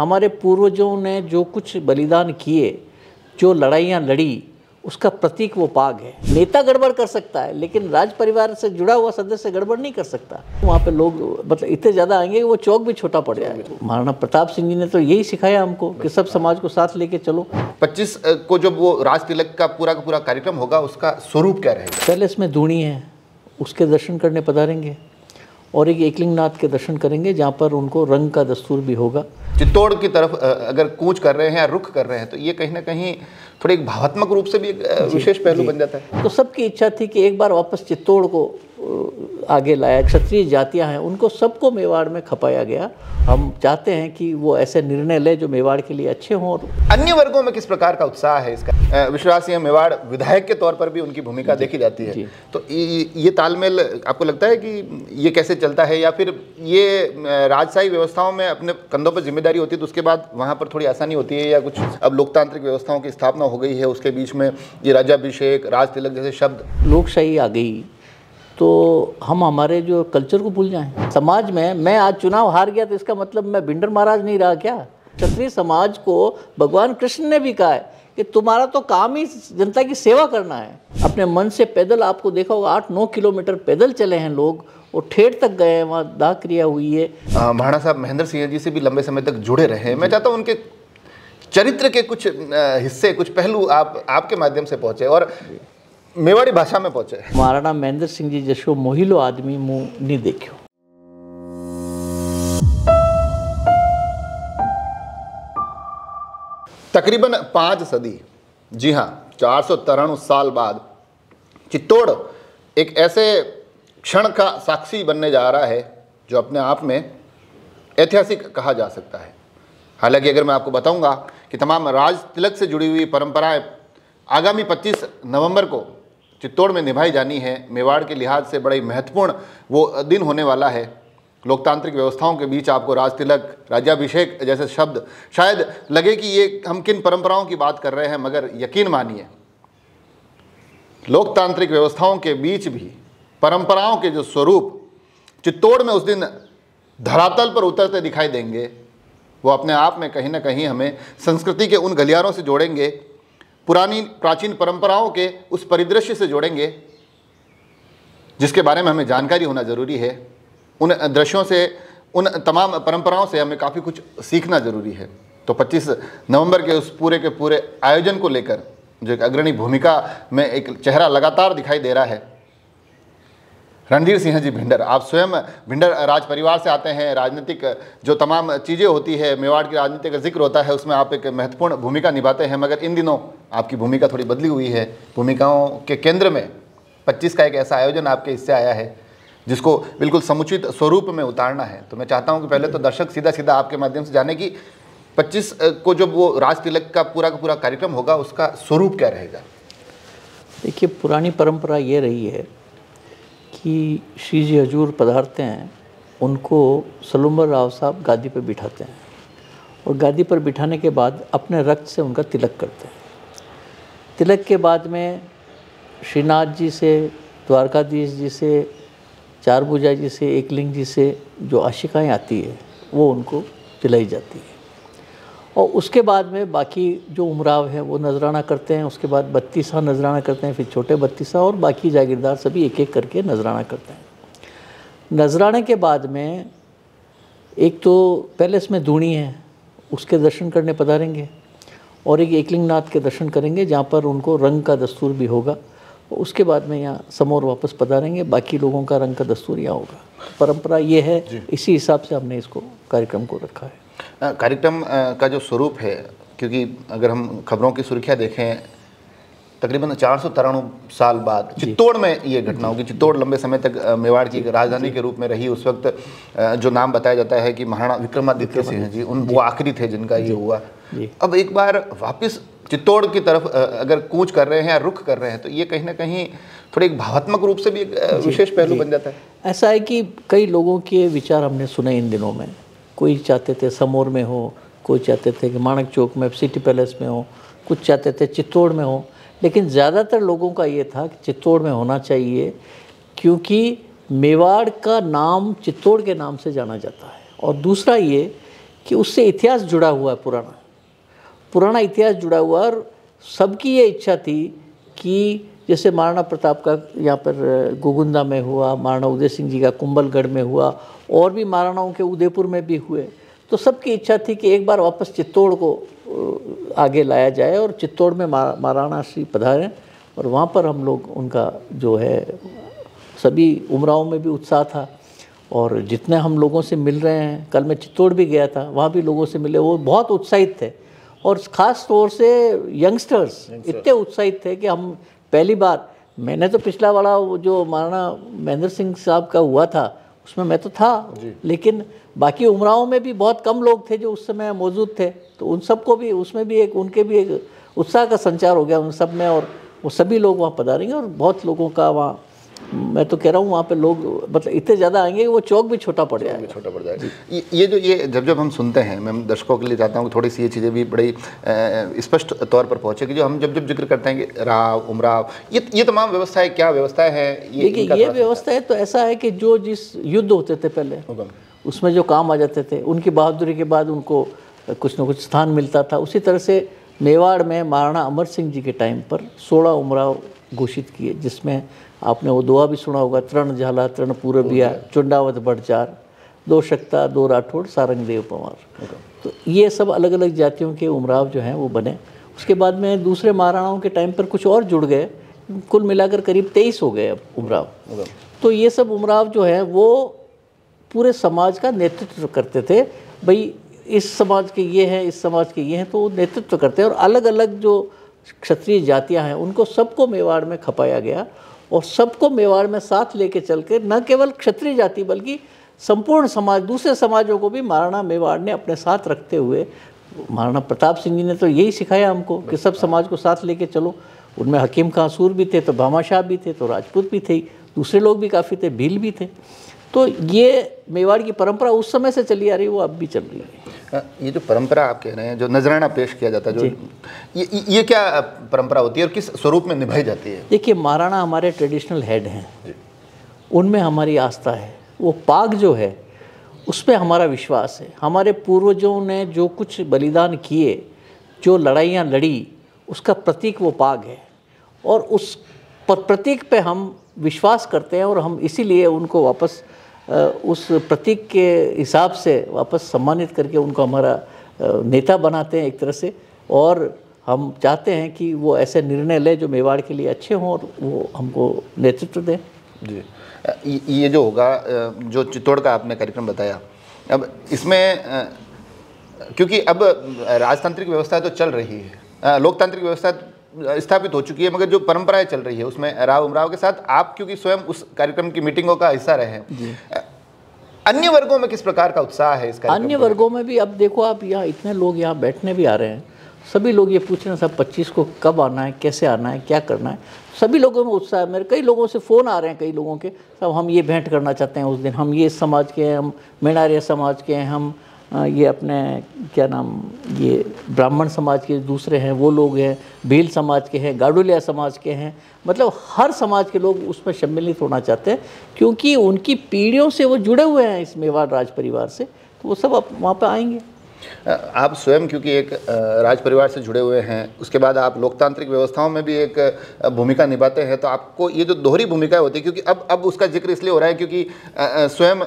हमारे पूर्वजों ने जो कुछ बलिदान किए, जो लड़ाइयाँ लड़ी, उसका प्रतीक वो पाग है। नेता गड़बड़ कर सकता है, लेकिन राज परिवार से जुड़ा हुआ सदस्य गड़बड़ नहीं कर सकता। वहाँ पे लोग मतलब इतने ज़्यादा आएंगे कि वो चौक भी छोटा पड़ जाएगा। महाराणा प्रताप सिंह जी ने तो यही सिखाया हमको कि सब समाज को साथ लेके चलो। 25 को जब वो राज तिलक का पूरा कार्यक्रम होगा, उसका स्वरूप क्या रहेगा? पैलेस में धूणी है, उसके दर्शन करने पधारेंगे और एक एकलिंगनाथ के दर्शन करेंगे, जहाँ पर उनको रंग का दस्तूर भी होगा। चित्तौड़ की तरफ अगर कूच कर रहे हैं या रुख कर रहे हैं, तो ये कहीं ना कहीं थोड़े एक भावात्मक रूप से भी एक विशेष पहलू बन जाता है। तो सबकी इच्छा थी कि एक बार वापस चित्तौड़ को आगे लाया। क्षत्रिय जातियां हैं, उनको सबको मेवाड़ में खपाया गया। हम चाहते हैं कि वो ऐसे निर्णय ले जो मेवाड़ के लिए अच्छे हों। और अन्य वर्गों में किस प्रकार का उत्साह है इसका? विश्वास सिंह मेवाड़ विधायक के तौर पर भी उनकी भूमिका देखी जाती है, तो ये तालमेल आपको लगता है कि ये कैसे चलता है, या फिर ये राजशाही व्यवस्थाओं में अपने कंधों पर जिम्मेदारी होती है तो उसके बाद वहाँ पर थोड़ी आसानी होती है, या कुछ अब लोकतांत्रिक व्यवस्थाओं की स्थापना हो गई है, उसके बीच में ये राज्याभिषेक, राज तिलक जैसे शब्द, लोकशाही आ गई तो हम हमारे जो कल्चर को भूल जाएं? समाज में मैं आज चुनाव हार गया तो इसका मतलब मैं भिंडर महाराज नहीं रहा क्या? क्षत्रिय समाज को भगवान कृष्ण ने भी कहा है कि तुम्हारा तो काम ही जनता की सेवा करना है। अपने मन से पैदल, आपको देखा होगा 8-9 किलोमीटर पैदल चले हैं लोग, और ठेठ तक गए हैं, वहाँ दाह क्रिया हुई है। महाराणा साहब महेंद्र सिंह जी से भी लंबे समय तक जुड़े रहे हैं। मैं चाहता हूँ उनके चरित्र के कुछ हिस्से, कुछ पहलू आपके माध्यम से पहुँचे और मेवाड़ी भाषा में पहुँचे। महाराणा महेंद्र सिंह जी जैसो मोहिलो आदमी मुँह नहीं देखो। तकरीबन 5 सदी, जी हाँ 493 साल बाद चित्तौड़ एक ऐसे क्षण का साक्षी बनने जा रहा है जो अपने आप में ऐतिहासिक कहा जा सकता है। हालांकि अगर मैं आपको बताऊंगा कि तमाम राज तिलक से जुड़ी हुई परंपराएं आगामी 25 नवंबर को चित्तौड़ में निभाई जानी है, मेवाड़ के लिहाज से बड़ा ही महत्वपूर्ण वो दिन होने वाला है। लोकतांत्रिक व्यवस्थाओं के बीच आपको राज तिलक, राज्याभिषेक जैसे शब्द शायद लगे कि ये हम किन परंपराओं की बात कर रहे हैं, मगर यकीन मानिए लोकतांत्रिक व्यवस्थाओं के बीच भी परंपराओं के जो स्वरूप चित्तौड़ में उस दिन धरातल पर उतरते दिखाई देंगे, वो अपने आप में कहीं ना कहीं हमें संस्कृति के उन गलियारों से जोड़ेंगे, पुरानी प्राचीन परंपराओं के उस परिदृश्य से जोड़ेंगे जिसके बारे में हमें जानकारी होना ज़रूरी है। उन दृश्यों से, उन तमाम परंपराओं से हमें काफ़ी कुछ सीखना ज़रूरी है। तो 25 नवंबर के उस पूरे के पूरे आयोजन को लेकर जो एक अग्रणी भूमिका में एक चेहरा लगातार दिखाई दे रहा है, रणधीर सिंह जी भिंडर, आप स्वयं भिंडर राज परिवार से आते हैं। राजनीतिक जो तमाम चीज़ें होती है, मेवाड़ की राजनीति का जिक्र होता है, उसमें आप एक महत्वपूर्ण भूमिका निभाते हैं, मगर इन दिनों आपकी भूमिका थोड़ी बदली हुई है। भूमिकाओं के केंद्र में 25 का एक ऐसा आयोजन आपके हिस्से आया है जिसको बिल्कुल समुचित स्वरूप में उतारना है। तो मैं चाहता हूँ कि पहले तो दर्शक सीधा सीधा आपके माध्यम से जाने कि 25 को जब वो राज तिलक का पूरा कार्यक्रम होगा, उसका स्वरूप क्या रहेगा? देखिए, पुरानी परंपरा ये रही है कि श्री जी हजूर पधारते हैं, उनको सलूम्बर राव साहब गादी पर बिठाते हैं और गादी पर बिठाने के बाद अपने रक्त से उनका तिलक करते हैं। तिलक के बाद में श्रीनाथ जी से, द्वारकाधीश जी से, चारभुजा जी से, एकलिंग जी से जो आशिकाएँ आती है वो उनको दिलाई जाती है। और उसके बाद में बाकी जो उमराव हैं वो नजराना करते हैं, उसके बाद 32 नजराना करते हैं, फिर छोटे 32 और बाकी जागीरदार सभी एक एक करके नजराना करते हैं। नजराने के बाद में एक तो पैलेस में धूणी है, उसके दर्शन करने पधारेंगे और एक एकलिंगनाथ के दर्शन करेंगे, जहाँ पर उनको रंग का दस्तूर भी होगा। उसके बाद में यहाँ समौर वापस पधारेंगे, बाकी लोगों का रंग का दस्तूर यहाँ होगा। परंपरा ये है, इसी हिसाब से हमने इसको कार्यक्रम को रखा है। कार्यक्रम का जो स्वरूप है, क्योंकि अगर हम खबरों की सुर्खियाँ देखें, तकरीबन 493 साल बाद चित्तौड़ में ये घटना होगी। चित्तौड़ लंबे समय तक मेवाड़ की राजधानी के रूप में रही। उस वक्त जो नाम बताया जाता है कि महाराणा विक्रमादित्य सिंह जी, वो आखिरी थे जिनका ये हुआ। अब एक बार वापस चित्तौड़ की तरफ अगर कूच कर रहे हैं या रुख कर रहे हैं, तो ये कहीं ना कहीं थोड़े एक भावात्मक रूप से भी एक विशेष पहलू बन जाता है। ऐसा है कि कई लोगों के विचार हमने सुने इन दिनों में। कोई चाहते थे समौर में हो, कोई चाहते थे कि माणक चौक में सिटी पैलेस में हो, कुछ चाहते थे चित्तौड़ में हो, लेकिन ज़्यादातर लोगों का ये था कि चित्तौड़ में होना चाहिए, क्योंकि मेवाड़ का नाम चित्तौड़ के नाम से जाना जाता है। और दूसरा ये कि उससे इतिहास जुड़ा हुआ है, पुराना इतिहास जुड़ा हुआ है। और सबकी ये इच्छा थी कि जैसे महाराणा प्रताप का यहाँ पर गोगुंदा में हुआ, महाराणा उदय सिंह जी का कुंभलगढ़ में हुआ, और भी महाराणाओं के उदयपुर में भी हुए, तो सबकी इच्छा थी कि एक बार वापस चित्तौड़ को आगे लाया जाए और चित्तौड़ में महाराणा श्री पधारें और वहाँ पर हम लोग उनका जो है, सभी उमराव में भी उत्साह था। और जितने हम लोगों से मिल रहे हैं, कल मैं चित्तौड़ भी गया था, वहाँ भी लोगों से मिले, वो बहुत उत्साहित थे। और ख़ास तौर से यंगस्टर्स इतने उत्साहित थे कि हम पहली बार, मैंने तो पिछला वाला वो जो महाराणा महेंद्र सिंह साहब का हुआ था उसमें मैं तो था, लेकिन बाकी उमराव में भी बहुत कम लोग थे जो उस समय मौजूद थे, तो उन सबको भी उसमें भी उनके भी एक उत्साह का संचार हो गया उन सब में। और वो सभी लोग वहाँ पधारेंगे और बहुत लोगों का वहाँ, मैं तो कह रहा हूँ वहाँ पे लोग मतलब इतने ज़्यादा आएंगे कि वो चौक भी छोटा पड़ जाएगा। ये जब हम सुनते हैं, मैं दर्शकों के लिए चाहता हूँ कि थोड़ी सी ये चीज़ें भी बड़ी स्पष्ट तौर पर पहुँचे कि जो हम जब जिक्र करते हैं कि राव, उमराव, ये तमाम व्यवस्थाएं क्या व्यवस्थाएं हैं? देखिए, ये व्यवस्थाएं तो ऐसा है कि जो जिस युद्ध होते थे पहले उसमें जो काम आ जाते थे, उनकी बहादुरी के बाद उनको कुछ न कुछ स्थान मिलता था। उसी तरह से मेवाड़ में महाराणा अमर सिंह जी के टाइम पर 16 उमराव घोषित किए, जिसमें आपने वो दुआ भी सुना होगा, तृण झाला तृण पूरबिया चुंडावत बढ़चार, 2 शक्ता 2 राठौड़ सारंग देव पवार। तो ये सब अलग अलग जातियों के उमराव जो हैं वो बने। उसके बाद में दूसरे महाराणाओं के टाइम पर कुछ और जुड़ गए, कुल मिलाकर करीब 23 हो गए अब उमराव। तो ये सब उमराव जो है वो पूरे समाज का नेतृत्व करते थे। भाई इस समाज के ये हैं, इस समाज के ये हैं, तो वो नेतृत्व करते हैं। और अलग अलग जो क्षत्रिय जातियां हैं उनको सबको मेवाड़ में खपाया गया और सबको मेवाड़ में साथ लेके चल के, न केवल क्षत्रिय जाति बल्कि संपूर्ण समाज, दूसरे समाजों को भी महाराणा मेवाड़ ने अपने साथ रखते हुए, महाराणा प्रताप सिंह जी ने तो यही सिखाया हमको कि सब समाज को साथ लेके चलो। उनमें हकीम खां सूर भी थे, तो भामाशाह भी थे, तो राजपूत भी थे, दूसरे लोग भी काफ़ी थे, भील भी थे। तो ये मेवाड़ की परंपरा उस समय से चली आ रही है, वो अब भी चल रही है। ये जो परंपरा आप कह रहे हैं, जो नजराना पेश किया जाता है, जो ये क्या परंपरा होती है और किस स्वरूप में निभाई जाती है? देखिए, महाराणा हमारे ट्रेडिशनल हेड हैं, उनमें हमारी आस्था है। वो पाग जो है उस पर हमारा विश्वास है। हमारे पूर्वजों ने जो कुछ बलिदान किए, जो लड़ाइयाँ लड़ी, उसका प्रतीक वो पाग है और उस प्रतीक पे हम विश्वास करते हैं और हम इसीलिए उनको वापस उस प्रतीक के हिसाब से वापस सम्मानित करके उनको हमारा नेता बनाते हैं एक तरह से। और हम चाहते हैं कि वो ऐसे निर्णय ले जो मेवाड़ के लिए अच्छे हों और वो हमको नेतृत्व दें। जी, ये जो होगा, जो चित्तौड़ का आपने कार्यक्रम बताया, अब इसमें क्योंकि अब राजतांत्रिक व्यवस्था तो चल रही है, लोकतांत्रिक व्यवस्था स्थापित हो चुकी है, मगर जो परंपराएं चल रही है उसमें राव उमराव के साथ आप क्योंकि स्वयं उस कार्यक्रम की मीटिंगों का हिस्सा रहे हैं, अन्य वर्गों में किस प्रकार का उत्साह है इस कार्यक्रम? अन्य वर्गों में भी अब देखो, आप यहाँ इतने लोग यहाँ बैठने भी आ रहे हैं, सभी लोग ये पूछ रहे हैं साहब 25 को कब आना है, कैसे आना है, क्या करना है। सभी लोगों में उत्साह है। मेरे कई लोगों से फ़ोन आ रहे हैं, कई लोगों के, साहब हम ये भेंट करना चाहते हैं उस दिन, हम ये समाज के हैं, हम मेणारिया समाज के हैं, हम ये अपने क्या नाम, ये ब्राह्मण समाज के दूसरे हैं, वो लोग हैं, भील समाज के हैं, गाडुलिया समाज के हैं, मतलब हर समाज के लोग उसमें सम्मिलित होना चाहते हैं क्योंकि उनकी पीढ़ियों से वो जुड़े हुए हैं इस मेवाड़ राज परिवार से, तो वो सब अब वहाँ पर आएंगे। आप स्वयं क्योंकि एक राज परिवार से जुड़े हुए हैं, उसके बाद आप लोकतांत्रिक व्यवस्थाओं में भी एक भूमिका निभाते हैं, तो आपको ये जो दोहरी भूमिका होती है, क्योंकि अब उसका जिक्र इसलिए हो रहा है क्योंकि स्वयं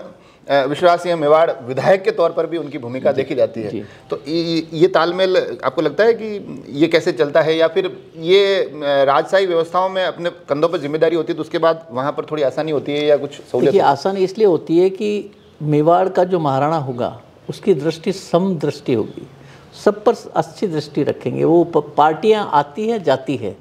विश्वास सिंह मेवाड़ विधायक के तौर पर भी उनकी भूमिका देखी जाती है, तो ये तालमेल आपको लगता है कि ये कैसे चलता है, या फिर ये राजशाही व्यवस्थाओं में अपने कंधों पर जिम्मेदारी होती है तो उसके बाद वहाँ पर थोड़ी आसानी होती है या कुछ सहूलियत? आसानी इसलिए होती है कि मेवाड़ का जो महाराणा होगा उसकी दृष्टि समदृष्टि होगी, सब पर अच्छी दृष्टि रखेंगे। वो पार्टियां आती हैं जाती है,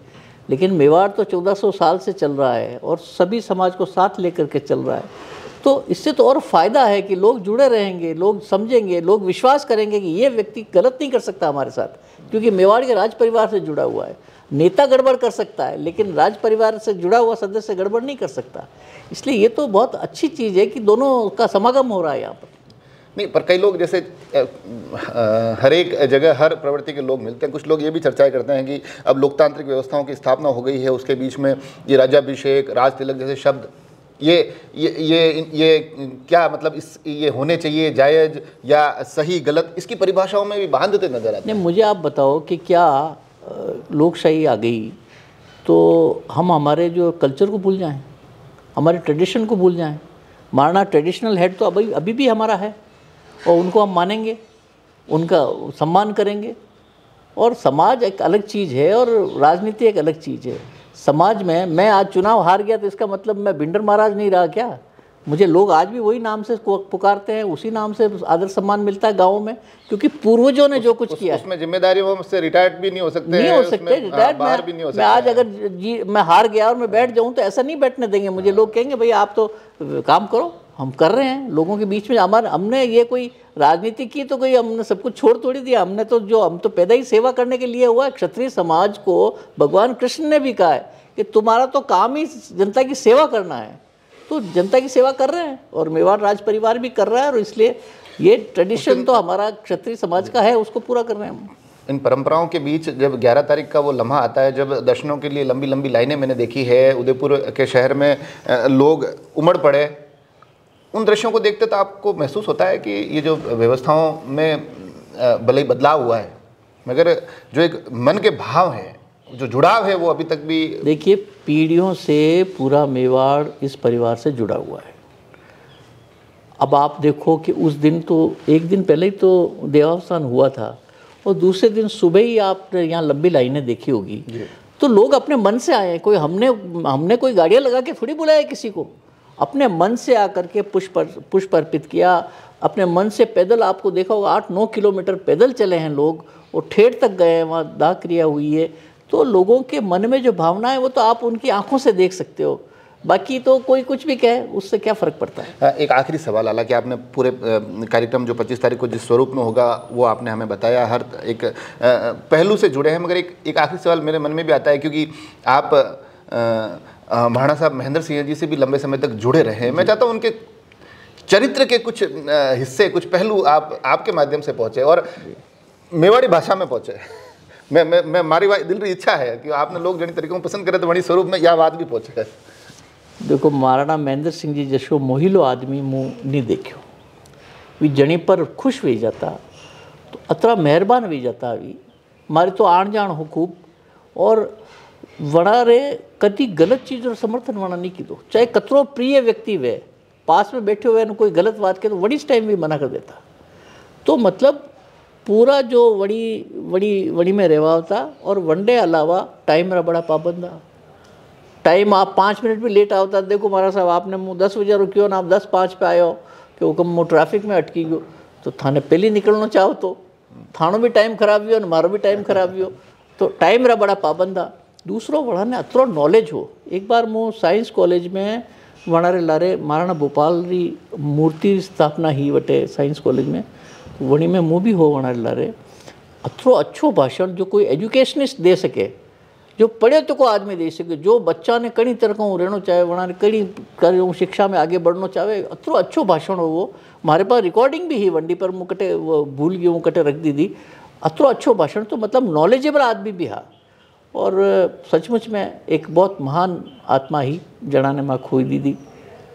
लेकिन मेवाड़ तो 1400 साल से चल रहा है और सभी समाज को साथ लेकर के चल रहा है, तो इससे तो और फ़ायदा है कि लोग जुड़े रहेंगे, लोग समझेंगे, लोग विश्वास करेंगे कि ये व्यक्ति गलत नहीं कर सकता हमारे साथ, क्योंकि मेवाड़ के राज परिवार से जुड़ा हुआ है। नेता गड़बड़ कर सकता है लेकिन राज परिवार से जुड़ा हुआ सदस्य गड़बड़ नहीं कर सकता। इसलिए ये तो बहुत अच्छी चीज़ है कि दोनों का समागम हो रहा है यहाँ पर। नहीं, पर कई लोग जैसे हर एक जगह हर प्रवृत्ति के लोग मिलते हैं। कुछ लोग ये भी चर्चाएं करते हैं कि अब लोकतांत्रिक व्यवस्थाओं की स्थापना हो गई है, उसके बीच में ये राज्याभिषेक, राज तिलक जैसे शब्द ये क्या मतलब ये होने चाहिए जायज़ या सही गलत, इसकी परिभाषाओं में भी बांधते नजर आते हैं। नहीं, मुझे आप बताओ कि क्या लोकशाही आ गई तो हम हमारे जो कल्चर को भूल जाएं, हमारे ट्रेडिशन को भूल जाएं? हमारा ट्रेडिशनल हेड तो अभी भी हमारा है और उनको हम मानेंगे, उनका सम्मान करेंगे। और समाज एक अलग चीज़ है और राजनीति एक अलग चीज़ है। समाज में मैं आज चुनाव हार गया तो इसका मतलब मैं भिंडर महाराज नहीं रहा क्या? मुझे लोग आज भी वही नाम से पुकारते हैं, उसी नाम से आदर सम्मान मिलता है गाँव में, क्योंकि पूर्वजों ने जो कुछ किया उसमें जिम्मेदारियों से रिटायर्ड भी नहीं हो सकते, रिटायर्ड बाहर भी नहीं हो सकते। मैं आज अगर मैं हार गया और मैं बैठ जाऊं तो ऐसा नहीं बैठने देंगे मुझे। लोग कहेंगे भाई आप तो काम करो, हम कर रहे हैं लोगों के बीच में। हमने ये कोई राजनीति की तो कोई हमने सब कुछ छोड़ थोड़ी दिया। हम तो पैदा ही सेवा करने के लिए हुआ है। क्षत्रिय समाज को भगवान कृष्ण ने भी कहा है कि तुम्हारा तो काम ही जनता की सेवा करना है, तो जनता की सेवा कर रहे हैं और मेवाड़ राज परिवार भी कर रहा है। और इसलिए ये ट्रेडिशन तो हमारा क्षत्रिय समाज का है, उसको पूरा कर रहे हैं हम। इन परंपराओं के बीच जब 11 तारीख का वो लम्हा आता है जब दर्शनों के लिए लंबी लंबी लाइनें मैंने देखी है, उदयपुर के शहर में लोग उमड़ पड़े, उन दृश्यों को देखते तो आपको महसूस होता है कि ये जो व्यवस्थाओं में भले ही बदलाव हुआ है मगर जो एक मन के भाव है, जो जुड़ाव है, वो अभी तक भी। देखिए, पीढ़ियों से पूरा मेवाड़ इस परिवार से जुड़ा हुआ है। अब आप देखो कि उस दिन तो एक दिन पहले ही तो देहावसान हुआ था और दूसरे दिन सुबह ही आपने यहाँ लंबी लाइनें देखी होगी। तो लोग अपने मन से आए हैं, कोई हमने कोई गाड़ियाँ लगा के थोड़ी बुलाया किसी को। अपने मन से आकर के पुष्प अर्पित किया, अपने मन से पैदल, आपको देखा होगा 8-9 किलोमीटर पैदल चले हैं लोग और ठेठ तक गए हैं, वहाँ दाह क्रिया हुई है। तो लोगों के मन में जो भावना है वो तो आप उनकी आंखों से देख सकते हो, बाकी तो कोई कुछ भी कहे उससे क्या फ़र्क पड़ता है। एक आखिरी सवाल, हालांकि आपने पूरे कार्यक्रम जो 25 तारीख को जिस स्वरूप में होगा वो आपने हमें बताया, हर एक पहलू से जुड़े हैं, मगर एक आखिरी सवाल मेरे मन में भी आता है क्योंकि आप महाराणा साहब महेंद्र सिंह जी से भी लंबे समय तक जुड़े रहे हैं। मैं चाहता हूँ उनके चरित्र के कुछ हिस्से, कुछ पहलू आपके माध्यम से पहुँचे और मेवाड़ी भाषा में पहुँचे। मैं हमारी दिल की इच्छा है कि आपने लोग जनी तरीकों को पसंद करे तो वही स्वरूप में यह बात भी पहुँचे। देखो, महाराणा महेंद्र सिंह जी जैसो मोहिलो आदमी मुँह नहीं देखो, वी जणी पर खुश वी जाता तो अतरा मेहरबान वी जाता। अभी मारे तो आण जान हो खूब और वड़ा रे कभी गलत चीज़ और समर्थन वड़ा नहीं की दो, चाहे कतरो प्रिय व्यक्ति वे पास में बैठे हुए कोई गलत बात के तो वड़ी टाइम भी मना कर देता। तो मतलब पूरा जो वड़ी में रहवा होता और वनडे अलावा टाइम रा बड़ा पाबंद। टाइम आप 5 मिनट भी लेट आवता, देखो महाराज साहब आपने मुँह 10 बजे रुकियो ना आप 10:05 पे आयो कि हुक्म मुँह ट्रैफिक में अटकी गयो तो थाने पहले निकलना चाहो तो थानो भी टाइम खराब हुआ मारो भी टाइम खराब हुआ। तो टाइम रा बड़ा पाबंद। दूसरो वड़ा ने अतरो नॉलेज हो। एक बार मुँह साइंस कॉलेज में वणारे लारे महाराणा भोपाल री मूर्ति स्थापना ही वटे साइंस कॉलेज में, वणी में मुँह भी हो वणारे लारे अतरो अच्छो भाषण जो कोई एजुकेशनिस्ट दे सके, जो पढ़े तो को आदमी दे सके, जो बच्चा ने कई तरह का रहना चाहे वणा ने कई कर शिक्षा में आगे बढ़ना चाहे, अतरो अच्छो भाषण हो वो। हमारे पास रिकॉर्डिंग भी ही वंडी पर मुँह कटे वो भूल गई, मुँह कटे रख दी थी। अतरो अच्छो भाषण तो मतलब नॉलेजेबल आदमी भी हा और सचमुच में एक बहुत महान आत्मा ही जड़ा ने माँ खोई दी थी।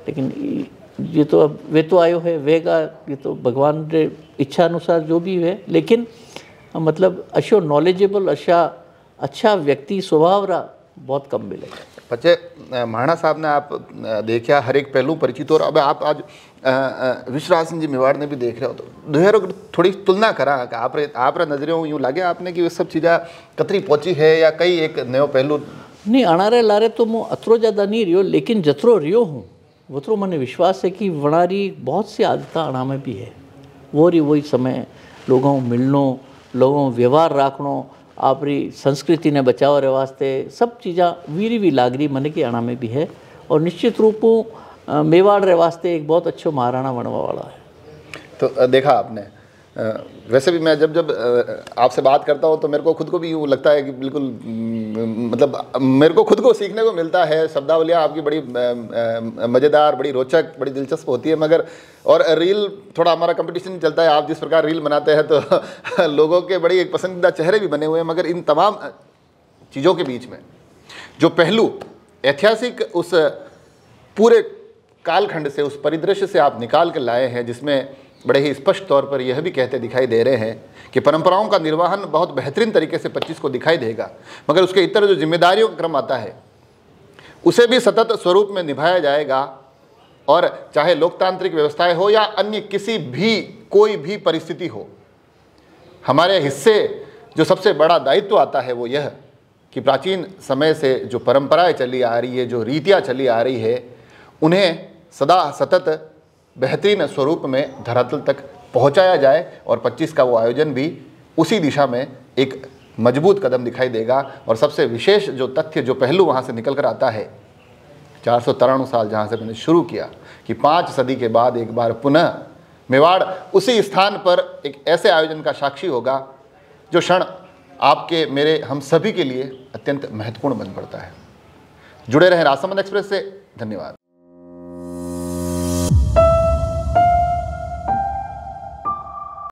लेकिन ये तो अब वे तो आयो है वेगा, ये तो भगवान के इच्छा अनुसार जो भी है, लेकिन मतलब अच्छो नॉलेजेबल अच्छा व्यक्ति स्वभाव रहा बहुत कम मिलेगा। बच्चे महाराणा साहब ने आप देखा हर एक पहलू परिचित और अब आप आज विश्वराज सिंह जी मेवाड़ ने भी देख रहे हो तो दोहरो थोड़ी तुलना करा कि आप नजरियों यूँ लगे आपने कि ये सब चीज़ा कतरी पहुँची है या कई एक नयो पहलू नहीं अणारे लारे तो मुँह अतरो ज़्यादा नहीं रियो, लेकिन जतरो रियो हूँ वतरो मैंने विश्वास है कि वणारी बहुत सी आदत अणा में भी है। वही समय लोगों मिलनो, लोगों व्यवहार राखनो, आपरी संस्कृति ने बचाव रे वास्ते सब चीज़ा वीरी भी लागरी मन के अणा में भी है और निश्चित रूप मेवाड़ रे वास्ते एक बहुत अच्छो महाराणा बनवा वाला है। तो देखा आपने, वैसे भी मैं जब आपसे बात करता हूँ तो मेरे को खुद को भी यूँ लगता है कि बिल्कुल मतलब मेरे को खुद को सीखने को मिलता है। शब्दावलियाँ आपकी बड़ी मज़ेदार, बड़ी रोचक, बड़ी दिलचस्प होती है, मगर और रील थोड़ा हमारा कंपटीशन चलता है। आप जिस प्रकार रील बनाते हैं तो लोगों के बड़ी एक पसंदीदा चेहरे भी बने हुए हैं, मगर इन तमाम चीज़ों के बीच में जो पहलू ऐतिहासिक उस पूरे कालखंड से, उस परिदृश्य से आप निकाल कर लाए हैं जिसमें बड़े ही स्पष्ट तौर पर यह भी कहते दिखाई दे रहे हैं कि परंपराओं का निर्वहन बहुत बेहतरीन तरीके से 25 को दिखाई देगा, मगर उसके इतर जो जिम्मेदारियों का क्रम आता है उसे भी सतत स्वरूप में निभाया जाएगा। और चाहे लोकतांत्रिक व्यवस्थाएं हो या अन्य किसी भी कोई भी परिस्थिति हो, हमारे हिस्से जो सबसे बड़ा दायित्व आता है वो यह कि प्राचीन समय से जो परंपराएं चली आ रही है, जो रीतियाँ चली आ रही है, उन्हें सदा सतत बेहतरीन स्वरूप में धरातल तक पहुंचाया जाए। और 25 का वो आयोजन भी उसी दिशा में एक मजबूत कदम दिखाई देगा। और सबसे विशेष जो तथ्य, जो पहलू वहाँ से निकल कर आता है, 493 साल जहाँ से मैंने शुरू किया कि 5 सदी के बाद एक बार पुनः मेवाड़ उसी स्थान पर एक ऐसे आयोजन का साक्षी होगा जो क्षण आपके, मेरे, हम सभी के लिए अत्यंत महत्वपूर्ण बन पड़ता है। जुड़े रहें राजसमंद एक्सप्रेस से। धन्यवाद।